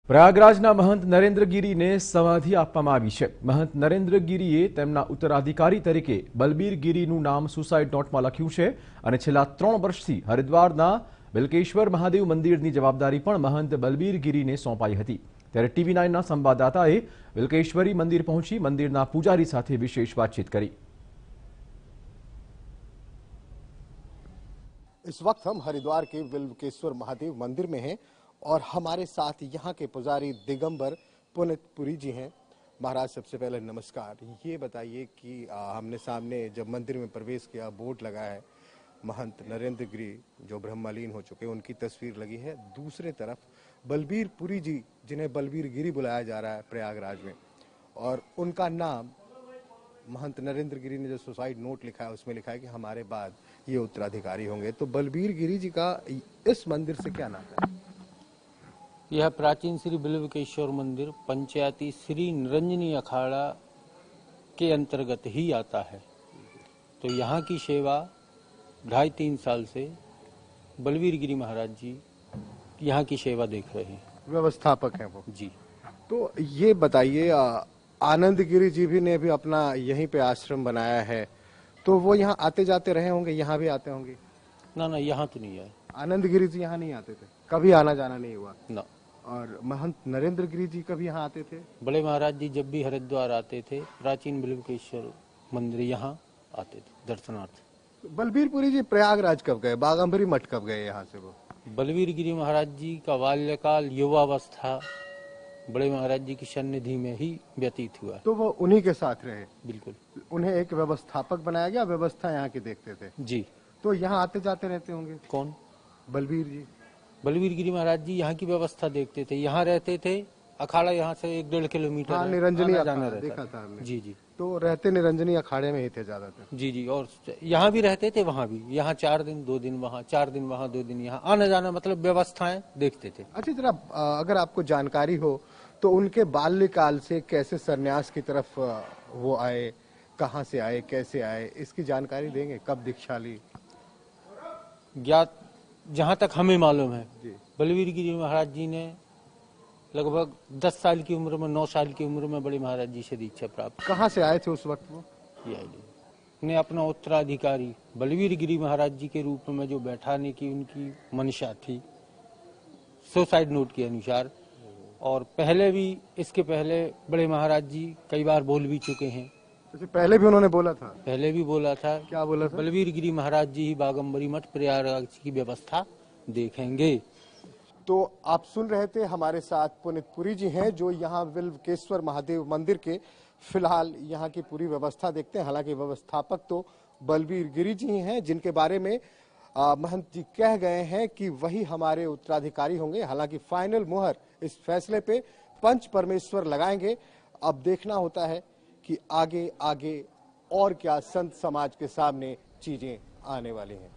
પ્રયાગરાજના મહંત નરેન્દ્રગીરીને સમાધિ આપવામાં આવી છે। મહંત નરેન્દ્રગીરીએ તેમના ઉત્તરાધિકારી તરીકે બલબીરગીરીનું નામ સુસાઇડ નોટમાં લખ્યું છે અને છેલ્લા 3 વર્ષથી હરિદ્વારના બિલ્કેશ્વર મહાદેવ મંદિરની જવાબદારી પણ મહંત બલબીરગીરીને સોંપાઈ હતી। ત્યારે TV9ના સંવાદદાતાએ બિલ્કેશ્વરી મંદિર પહોંચી મંદિરના પૂજારી સાથે વિશેષ વાતચીત કરી। इस वक्त हम हरिद्वार के बिल्केश्वर महादेव मंदिर में हैं और हमारे साथ यहाँ के पुजारी दिगंबर पुनित पुरी जी हैं। महाराज, सबसे पहले नमस्कार। ये बताइए कि हमने सामने जब मंदिर में प्रवेश किया बोर्ड लगा है, महंत नरेंद्रगिरी जो ब्रह्मलीन हो चुके उनकी तस्वीर लगी है। दूसरे तरफ बलबीर पुरी जी, जिन्हें बलबीर गिरी बुलाया जा रहा है प्रयागराज में, और उनका नाम महंत नरेंद्रगिरी ने जो सुसाइड नोट लिखा है उसमें लिखा है कि हमारे बाद ये उत्तराधिकारी होंगे। तो बलबीर गिरी जी का इस मंदिर से क्या नाता है? यह प्राचीन श्री बिल्केश्वर मंदिर पंचायती श्री निरंजनी अखाड़ा के अंतर्गत ही आता है। तो यहाँ की सेवा 2.5-3 साल से बलबीर गिरी महाराज जी यहाँ की सेवा देख रहे हैं। व्यवस्थापक हैं वो जी। तो ये बताइए, आनंद गिरी जी भी ने भी अपना यहीं पे आश्रम बनाया है, तो वो यहाँ आते जाते रहे होंगे, यहाँ भी आते होंगे? ना ना, यहाँ तो नहीं आए। आनंद गिरी जी यहाँ नहीं आते थे, कभी आना जाना नहीं हुआ ना। और महंत नरेंद्र गिरी जी कभी यहाँ आते थे? बड़े महाराज जी जब भी हरिद्वार आते थे प्राचीन बिल्केश्वर मंदिर यहाँ आते थे दर्शनार्थ। बलबीर पुरी जी प्रयागराज कब गए, बागंबरी मठ कब गए यहाँ से वो? बलबीर गिरी महाराज जी का बाल्यकाल युवावस्था बड़े महाराज जी की सन्निधि में ही व्यतीत हुआ। तो वो उन्हीं के साथ रहे? बिल्कुल। उन्हें एक व्यवस्थापक बनाया गया, व्यवस्था यहाँ की देखते थे? जी। तो यहाँ आते जाते रहते होंगे? कौन? बलबीर जी। बलबीर गिरी महाराज जी यहाँ की व्यवस्था देखते थे, यहाँ रहते थे। अखाड़ा यहाँ से 1-1.5 किलोमीटर। हाँ, निरंजनी जाना देखा था हमने। जी जी। तो रहते निरंजनी अखाड़े में ही थे ज्यादातर? जी जी। और यहाँ भी रहते थे, वहाँ भी। यहाँ 4 दिन 2 दिन वहाँ, 4 दिन वहाँ 2 दिन यहाँ, आना जाना, मतलब व्यवस्थाएं देखते थे। अच्छा, जरा अगर आपको जानकारी हो तो उनके बाल्यकाल से कैसे सन्यास की तरफ वो आए, कहाँ से आए, कैसे आए, इसकी जानकारी देंगे? कब दीक्षा ली? ज्ञात जहाँ तक हमें मालूम है, बलबीर गिरी महाराज जी ने लगभग 10 साल की उम्र में, 9 साल की उम्र में बड़े महाराज जी से दीक्षा प्राप्त। कहाँ से आए थे उस वक्त वो? ने अपना उत्तराधिकारी बलबीर गिरी महाराज जी के रूप में जो बैठाने की उनकी मंशा थी सुसाइड नोट के अनुसार। और पहले भी, इसके पहले बड़े महाराज जी कई बार बोल भी चुके हैं। पहले भी उन्होंने बोला था? पहले भी बोला था। क्या बोला था? बलबीर गिरी महाराज जी ही बागंबरी मठ प्रयागराज की व्यवस्था देखेंगे। तो आप सुन रहे थे, हमारे साथ पुनित पुरी जी हैं जो यहाँ बिल्केश्वर महादेव मंदिर के फिलहाल यहाँ की पूरी व्यवस्था देखते हैं। हालांकि व्यवस्थापक तो बलबीर गिरी जी हैं, जिनके बारे में महंत जी कह गए हैं कि वही हमारे उत्तराधिकारी होंगे। हालांकि फाइनल मुहर इस फैसले पे पंच परमेश्वर लगाएंगे। अब देखना होता है कि आगे आगे और क्या संत समाज के सामने चीजें आने वाली हैं।